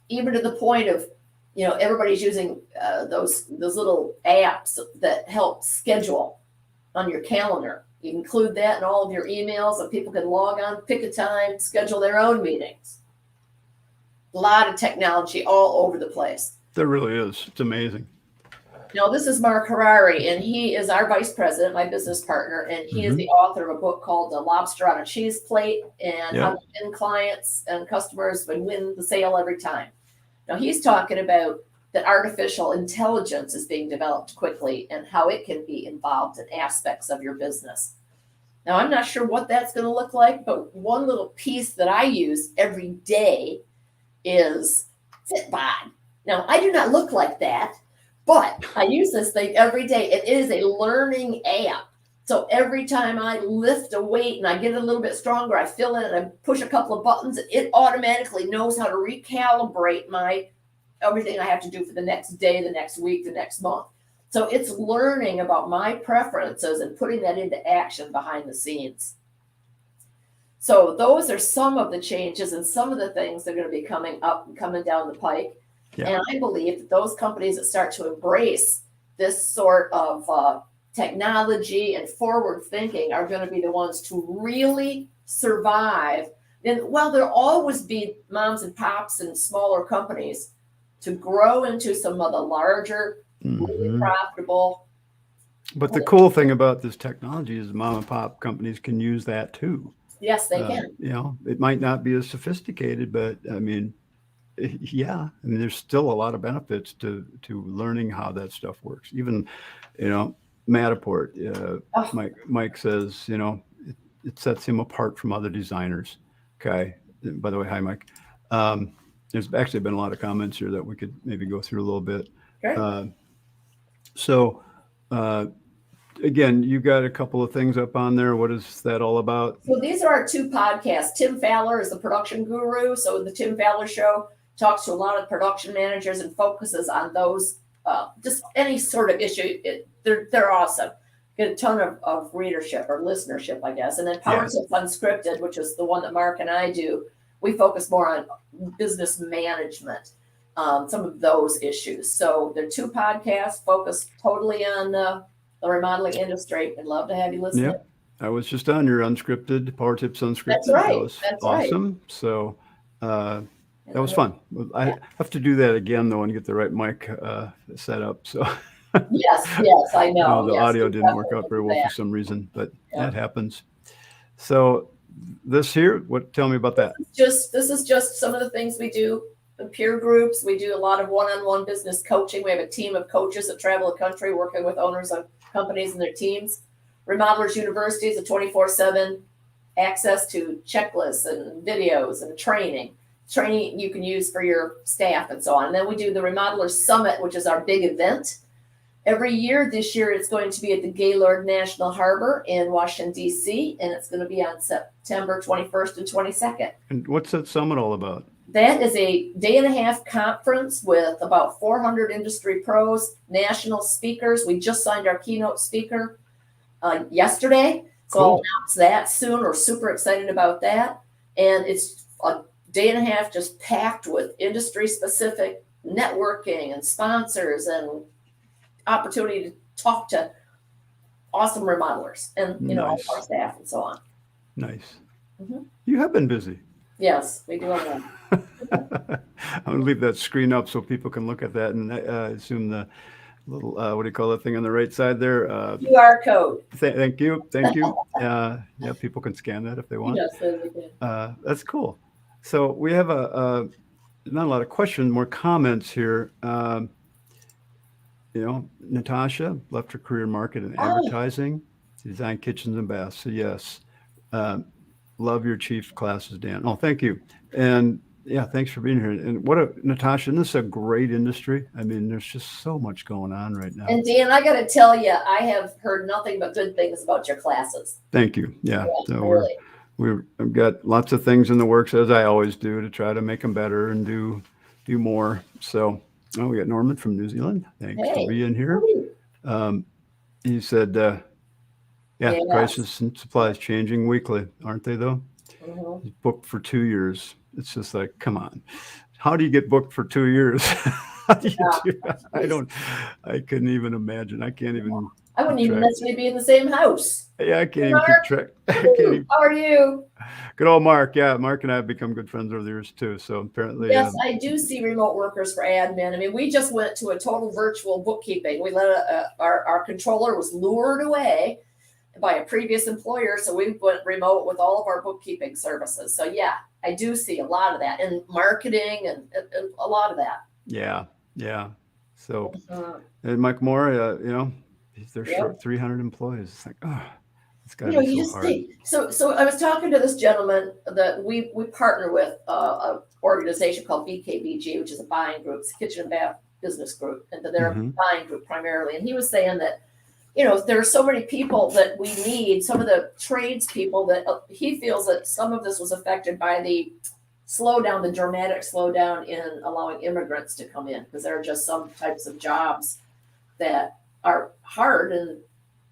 even to the point of, everybody's using those little apps that help schedule on your calendar. You include that in all of your emails, and people can log on, pick a time, schedule their own meetings. A lot of technology all over the place. There really is. It's amazing. This is Mark Harari, and he is our vice president, my business partner, and he is the author of a book called The Lobster on a Cheese Plate, and how to win clients and customers and win the sale every time. Now, he's talking about that artificial intelligence is being developed quickly and how it can be involved in aspects of your business. Now, I'm not sure what that's going to look like, but one little piece that I use every day is Fitbod. Now, I do not look like that, but I use this thing every day. It is a learning app. So every time I lift a weight and I get a little bit stronger, I fill in and I push a couple of buttons, it automatically knows how to recalibrate everything I have to do for the next day, the next week, the next month. So it's learning about my preferences and putting that into action behind the scenes. So those are some of the changes and some of the things that are going to be coming down the pike. Yeah. And I believe that those companies that start to embrace this sort of technology and forward thinking are going to be the ones to really survive. And there'll always be moms and pops and smaller companies to grow into some of the larger, really profitable. But the cool thing about this technology is mom and pop companies can use that too. Yes, they can. It might not be as sophisticated, but there's still a lot of benefits to learning how that stuff works. Even, Matterport, Mike says, it sets him apart from other designers. Okay. By the way, hi, Mike. There's actually been a lot of comments here that we could maybe go through a little bit. Okay. Again, you got a couple of things up on there. What is that all about? So these are our 2 podcasts. Tim Fowler is the production guru. So the Tim Fowler Show talks to a lot of production managers and focuses on those, just any sort of issue. They're awesome. Get a ton of readership or listenership, I guess. And then Power Tips Unscripted, which is the one that Mark and I do. We focus more on business management, some of those issues. So they're 2 podcasts focused totally on the remodeling industry. I'd love to have you listen. Yep. I was just on your unscripted, Power Tips Unscripted. That's right. That was awesome. Right. So that was fun. I have to do that again, though, and get the right mic set up. So yes, I know. The audio didn't work out very well for some reason, but that happens. So this here, tell me about that. This is just some of the things we do in peer groups. We do a lot of one-on-one business coaching. We have a team of coaches that travel the country working with owners of companies and their teams. Remodelers University is a 24/7 access to checklists and videos and training you can use for your staff and so on. And then we do the Remodelers Summit, which is our big event. Every year, this year, it's going to be at the Gaylord National Harbor in Washington, D.C., and it's going to be on September 21st and 22nd. And what's that summit all about? That is a day-and-a-half conference with about 400 industry pros, national speakers. We just signed our keynote speaker yesterday, so cool. I'll announce that soon. We're super excited about that. And it's a day-and-a-half just packed with industry-specific networking and sponsors and opportunity to talk to awesome remodelers and all of our staff and so on. Nice. You have been busy. Yes, we do. I'm going to leave that screen up so people can look at that, and assume the little what do you call that thing on the right side there? QR code. Thank you. People can scan that if they want. Yes, they can. That's cool. So we have not a lot of questions, more comments here. Natasha left her career in market and Oh, advertising, designed kitchens and baths. So yes, love your chief classes, Dan. Oh, thank you. And yeah, thanks for being here. And Natasha, this is a great industry. I mean, there's just so much going on right now. and Dan, I got to tell you, I have heard nothing but good things about your classes. Thank you. Yeah. So really. we've got lots of things in the works, as I always do, to try to make them better and do more. So, we got Norman from New Zealand. Thanks for being here. He said, Yes. prices and supplies changing weekly, aren't they, though? Mhm. He's booked for 2 years. It's just like, come on. How do you get booked for 2 years? How do you do that? I couldn't even imagine. I can't even. I wouldn't even necessarily be in the same house. Yeah, I can't even keep track. How are you? Good old Mark. Yeah, Mark and I have become good friends over the years too. So apparently, yes, I do see remote workers for admin. I mean, we just went to a total virtual bookkeeping. We let our controller was lured away by a previous employer, so we went remote with all of our bookkeeping services. So yeah, I do see a lot of that in marketing and a lot of that. Yeah. So, and Mike Moore, they're short 300 employees. It's like, it's got to be so hard. So I was talking to this gentleman that we partner with an organization called BKBG, which is a buying group, it's a kitchen and bath business group, and they're a buying group primarily. And he was saying that, there are so many people that we need, some of the trades people that he feels that some of this was affected by the dramatic slowdown in allowing immigrants to come in, because there are just some types of jobs that are hard, and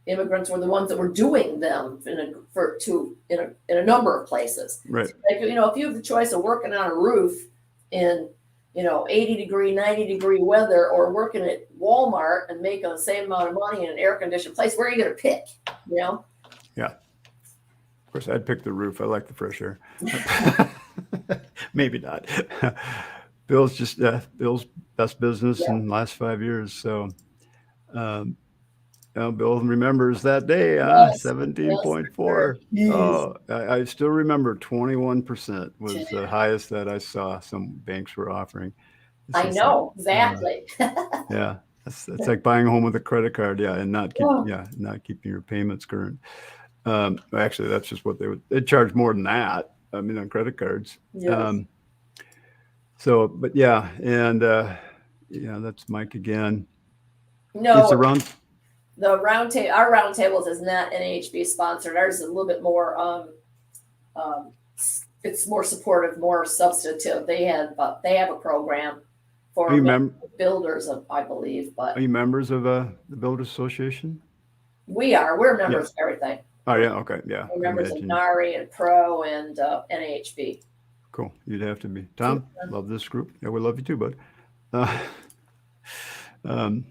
immigrants were the ones that were doing them in a number of places. Right. So, if you have the choice of working on a roof in 80-degree, 90-degree weather, or working at Walmart and making the same amount of money in an air-conditioned place, where are you going to pick? Yeah. Of course, I'd pick the roof. I like the fresh air. Maybe not. Bill's best business in the last 5 years. So, Bill remembers that day, 17.4. Yes. Oh, I still remember 21% was the highest that I saw some banks were offering. I know, exactly. Yeah, it's like buying a home with a credit card, and not keeping your payments current. Actually, that's just what they'd charge more than that. I mean, on credit cards. Yes. But yeah, and that's Mike again. No, it's around. Our roundtables is not NHB sponsored. Ours is a little bit more. It's more supportive, more substantive. They have a program for builders, I believe. But are you members of the Builders Association? We're members of everything. Oh yeah, okay, yeah. We're members of NARI and PRO and NHB. Cool. You'd have to be. Tom, love this group. Yeah, we love you too, bud. And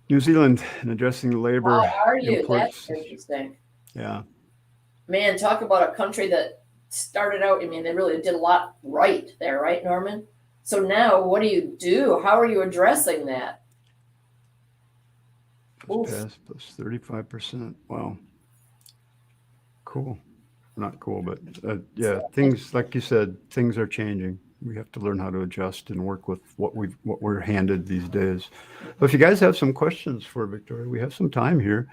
New Zealand and addressing the labor. How are you? Imports. That's interesting. Yeah. Man, talk about a country that started out, I mean, they really did a lot right there, right, Norman? So now what do you do? How are you addressing that? Pass plus 35%. Wow. Cool. Not cool, but things, like you said, things are changing. We have to learn how to adjust and work with what we're handed these days. But if you guys have some questions for Victoria, we have some time here.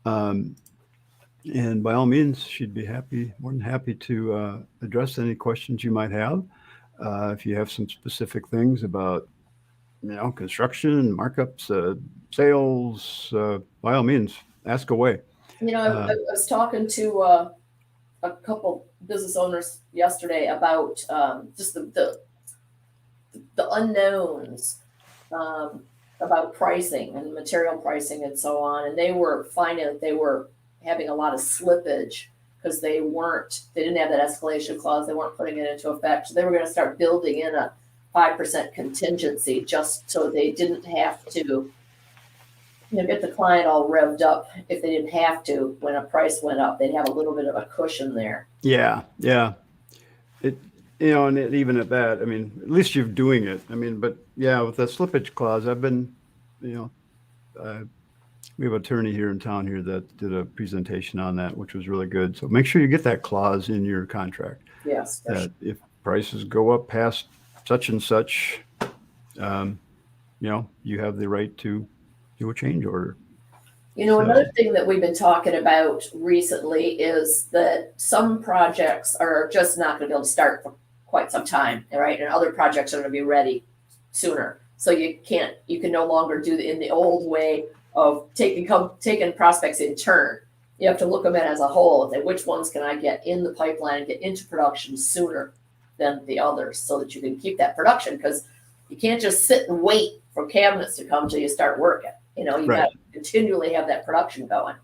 And by all means, she'd be more than happy to address any questions you might have. If you have some specific things about, construction, markups, sales, by all means, ask away. I was talking to a couple business owners yesterday about just the unknowns about pricing and material pricing and so on. And they were finding that they were having a lot of slippage because they didn't have that escalation clause. They weren't putting it into effect. So they were going to start building in a 5% contingency just so they didn't have to get the client all revved up. If they didn't have to, when a price went up, they'd have a little bit of a cushion there. Yeah. And even at that, I mean, at least you're doing it. I mean, but yeah, with that slippage clause, I've been, we have an attorney here in town here that did a presentation on that, which was really good. So make sure you get that clause in your contract. Yes. That if prices go up past such and such, you have the right to do a change order. Another thing that we've been talking about recently is that some projects are just not going to be able to start for quite some time, right? And other projects are going to be ready sooner. So you can no longer do in the old way of taking prospects in turn. You have to look them at as a whole and say, which ones can I get in the pipeline and get into production sooner than the others, so that you can keep that production, because you can't just sit and wait for cabinets to come till you start working. You Right. got to continually have that production going.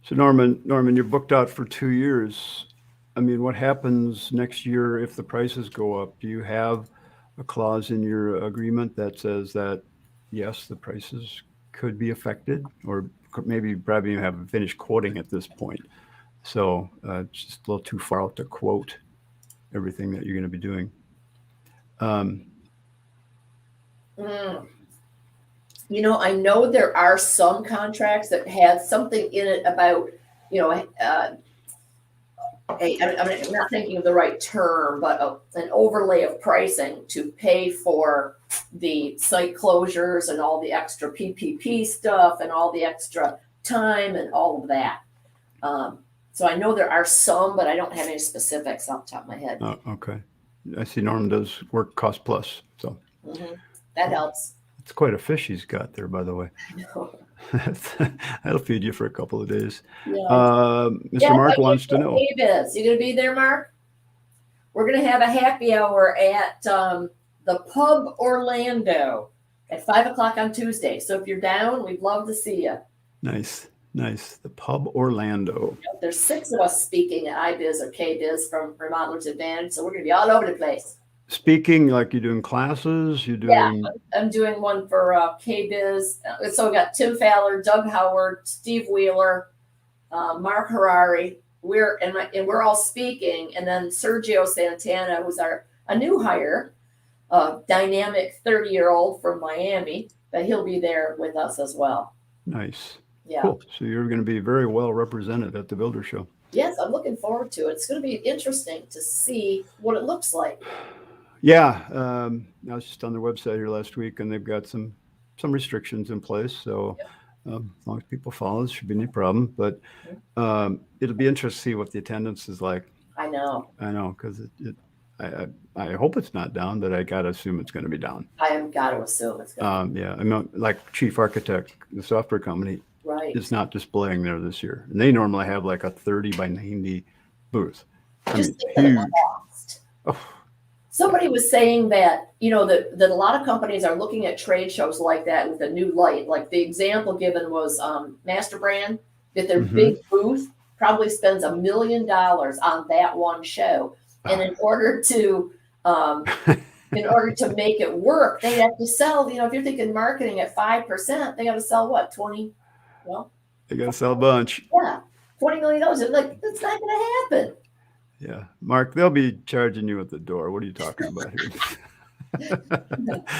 So Norman, you're booked out for 2 years. I mean, what happens next year if the prices go up? Do you have a clause in your agreement that says that, yes, the prices could be affected, or maybe probably you haven't finished quoting at this point? So it's just a little too far out to quote everything that you're going to be doing. I know there are some contracts that have something in it about, I'm not thinking of the right term, but an overlay of pricing to pay for the site closures and all the extra PPP stuff and all the extra time and all of that. So I know there are some, but I don't have any specifics off the top of my head. Okay. I see Norman does work cost plus, so. That helps. It's quite a fish he's got there, by the way. I know. That'll feed you for a couple of days. Yeah. Mr. Mark wants to know. You going to be there, Mark? We're going to have a happy hour at the Pub Orlando at 5:00 on Tuesday. So if you're down, we'd love to see you. Nice. The Pub Orlando. There's 6 of us speaking at IBiz or KBiz from Remodelers Advantage. So we're going to be all over the place. Speaking, like you're doing classes, you're doing. Yeah, I'm doing one for KBiz. So we got Tim Fowler, Doug Howard, Steve Wheeler, Mark Harari. We're all speaking, and then Sergio Santana, who's a new hire, dynamic 30-year-old from Miami, but he'll be there with us as well. Nice. Yeah. Cool. So you're going to be very well represented at the Builder Show. Yes, I'm looking forward to it. It's going to be interesting to see what it looks like. Yeah, I was just on their website here last week, and they've got some restrictions in place. So as long as people follow, it should be no problem. But it'll be interesting to see what the attendance is like. I know, because I hope it's not down, but I gotta assume it's going to be down. I have got to assume it's going to be. Yeah, I mean, like Chief Architect, the software company, right, is not displaying there this year, and they normally have like a 30 by 90 booth. Just huge. Somebody was saying that, that a lot of companies are looking at trade shows like that with a new light. Like the example given was Master Brand, that their big booth probably spends $1 million on that one show. And in order to make it work, they have to sell, if you're thinking marketing at 5%, they got to sell what, 20? Well, they got to sell a bunch. Yeah, $20 million. Like, that's not going to happen. Yeah, Mark, they'll be charging you at the door. What are you talking about here? You got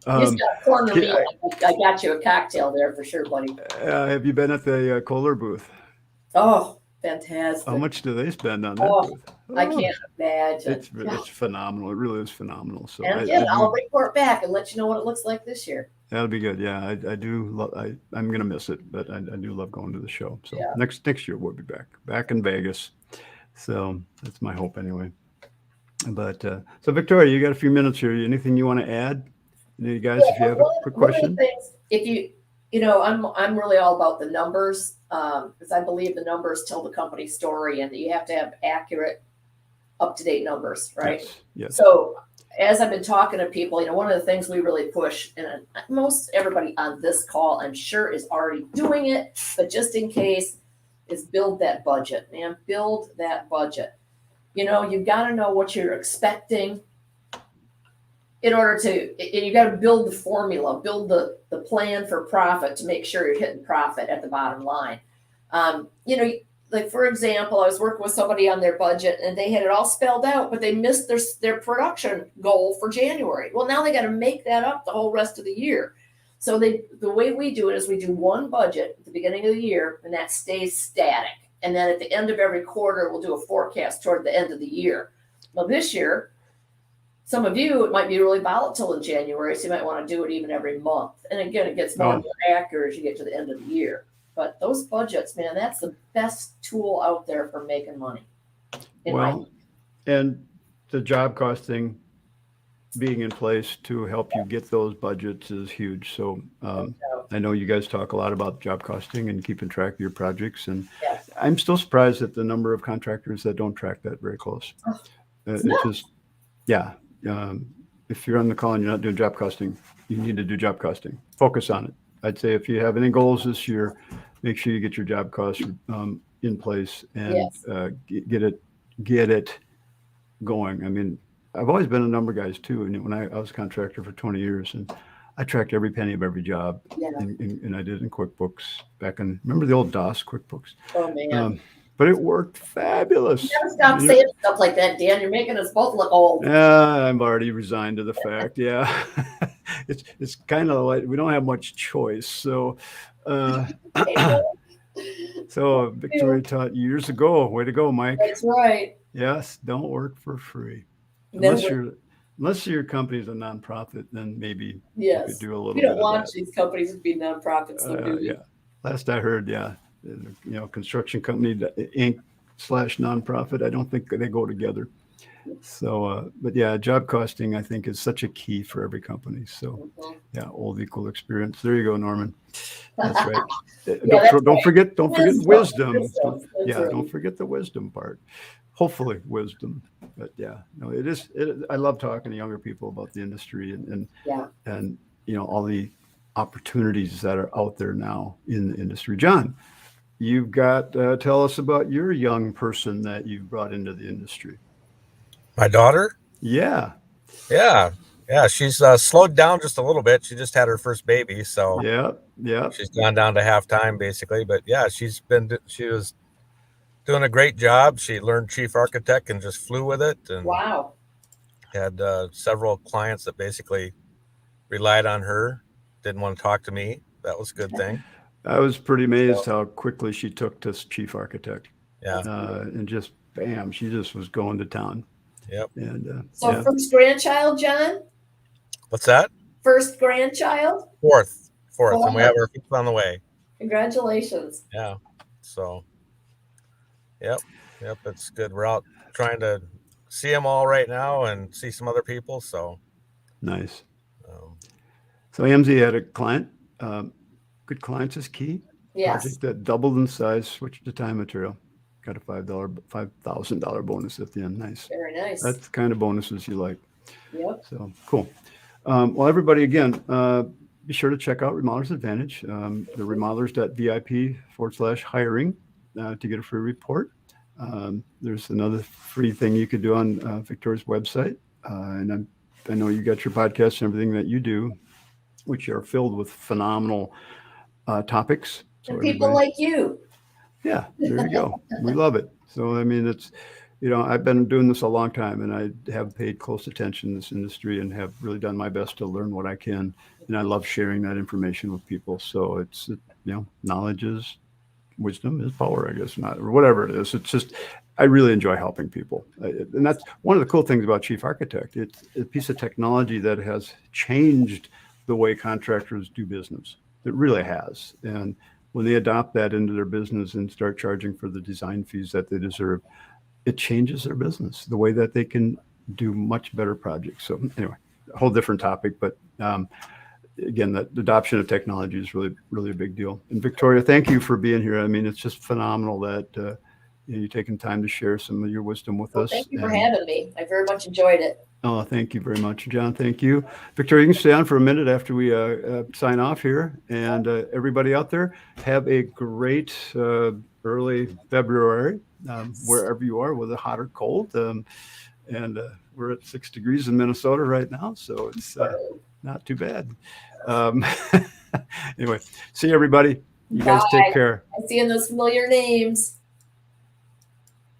to corner me. I got you a cocktail there for sure, buddy. Have you been at the Kohler booth? Oh, fantastic. How much do they spend on that booth? I can't imagine. It's phenomenal. It really is phenomenal. So and again, I'll report back and let you know what it looks like this year. That'll be good. Yeah, I do. I'm going to miss it, but I do love going to the show. So next year we'll be back in Vegas. So that's my hope anyway. But so Victoria, you got a few minutes here. Anything you want to add? You guys, if you have a quick question. If I'm really all about the numbers because I believe the numbers tell the company story, and you have to have accurate, up-to-date numbers, right? Yes. So as I've been talking to people, one of the things we really push, and most everybody on this call, I'm sure, is already doing it, but just in case, is build that budget, man. Build that budget. You've got to know what you're expecting in order to, and you got to build the formula, build the plan for profit to make sure you're hitting profit at the bottom line. Like for example, I was working with somebody on their budget and they had it all spelled out, but they missed their production goal for January. Well, now they got to make that up the whole rest of the year. So the way we do it is we do one budget at the beginning of the year, and that stays static. And then at the end of every quarter, we'll do a forecast toward the end of the year. Well, this year, Some of you, it might be really volatile in January, so you might want to do it even every month. And again, it gets more and more accurate as you get to the end of the year. But those budgets, man, that's the best tool out there for making money. Well, and the job costing being in place to help you get those budgets is huge. So I know you guys talk a lot about job costing and keeping track of your projects. And Yes. I'm still surprised at the number of contractors that don't track that very close. It's just, yeah. If you're on the call and you're not doing job costing, you need to do job costing. Focus on it. I'd say if you have any goals this year, make sure you get your job costs in place and get it going. I mean, I've always been a number guys too. And when I was a contractor for 20 years, and I tracked every penny of every job, and I did in QuickBooks back in. Remember the old DOS QuickBooks? Oh man. But it worked fabulous. You gotta stop saying stuff like that, Dan. You're making us both look old. I'm already resigned to the fact. Yeah, it's kind of like we don't have much choice. So, Victoria taught years ago. Way to go, Mike. That's right. Yes, don't work for free unless your company's a nonprofit. Then maybe you could do a little. We don't want these companies to be nonprofits, though, do we? Yeah, last I heard, construction company Inc. / nonprofit. I don't think they go together. So, but yeah, job costing I think is such a key for every company. So, old equal experience. There you go, Norman. That's right. Don't forget wisdom. Don't forget the wisdom part. Hopefully wisdom. But it is. I love talking to younger people about the industry and all the opportunities that are out there now in the industry. John, you've got tell us about your young person that you brought into the industry. My daughter? Yeah. She's slowed down just a little bit. She just had her first baby, so she's gone down to halftime basically. But she was doing a great job. She learned chief architect and just flew with it. And had several clients that basically relied on her. Didn't want to talk to me. That was a good thing. I was pretty amazed how quickly she took to chief architect. Yeah. And just bam, she just was going to town. Yep. And first grandchild, John? What's that? First grandchild? Fourth. And we have our fifth on the way. Congratulations. Yeah. So, yep. It's good. We're out trying to see them all right now and see some other people. So nice. So AMZ had a client. Good clients is key. Yes. Project that doubled in size, switched to time material. Got a $5,000 bonus at the end. Nice. Very nice. That's the kind of bonuses you like. Yep. So cool. Well, everybody, again, be sure to check out Remodelers Advantage, the remodelers.vip/hiring to get a free report. There's another free thing you could do on Victoria's website. And I know you got your podcasts and everything that you do, which are filled with phenomenal topics. And people like you. Yeah, there you go. We love it. So, I mean, it's, I've been doing this a long time and I have paid close attention to this industry and have really done my best to learn what I can. And I love sharing that information with people. So it's, knowledge is wisdom is power, I guess, or whatever it is. It's just, I really enjoy helping people. And that's one of the cool things about Chief Architect. It's a piece of technology that has changed the way contractors do business. It really has. And when they adopt that into their business and start charging for the design fees that they deserve, it changes their business, the way that they can do much better projects. So anyway, a whole different topic, but again, the adoption of technology is really, really a big deal. And Victoria, thank you for being here. I mean, it's just phenomenal that you're taking time to share some of your wisdom with us. Thank you for having me. I very much enjoyed it. Oh, thank you very much, John. Thank you. Victoria, you can stay on for a minute after we sign off here. And everybody out there, have a great early February, wherever you are, whether hot or cold. And we're at 6 degrees in Minnesota right now, so it's not too bad. Anyway, see you, everybody. You guys take care. I see those familiar names.